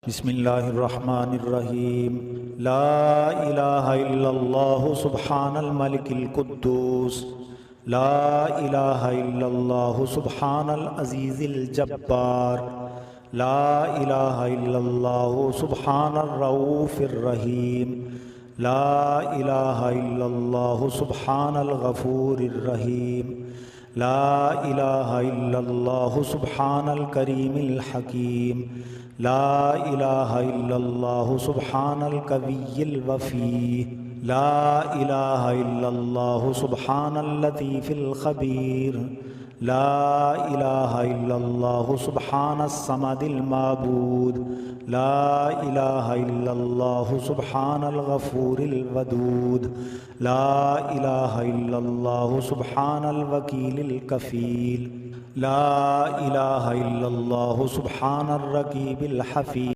बिस्मिल्लाहिर्रहमानिर्रहीम। ला इलाहा इल्लल्लाहु सुब्हानल मलिकिल कुद्दूस। ला इलाहा इल्लल्लाहु सुब्हानल अज़ीज़िल जब्बार। ला इलाहा इल्लल्लाहु सुब्हानर रऊफ़िर रहीम। ला इलाहा इल्लल्लाहु सुब्हानल गफ़ूरिर रहीम। ला इलाहा इल्लल्लाहु सुब्हानल करीमिल हकीम। ला इलाहा इल्लल्लाहु सुब्हानल कविय्यिल वफ़ी। ला इलाहा इल्लल्लाहु सुब्हानल लतीफ़िल ख़बीर। ला इलाहा इल्लल्लाहु सुब्हानस समदिल माबूद। ला इलाहा इल्लल्लाहु सुब्हानल गफ़ूरिल वदूद। ला इलाहा इल्लल्लाहु सुब्हानल वकीलिल कफ़ील। ला इलाहा इल्लल्लाहु सुब्हानर रकीबिल हफ़ीज़।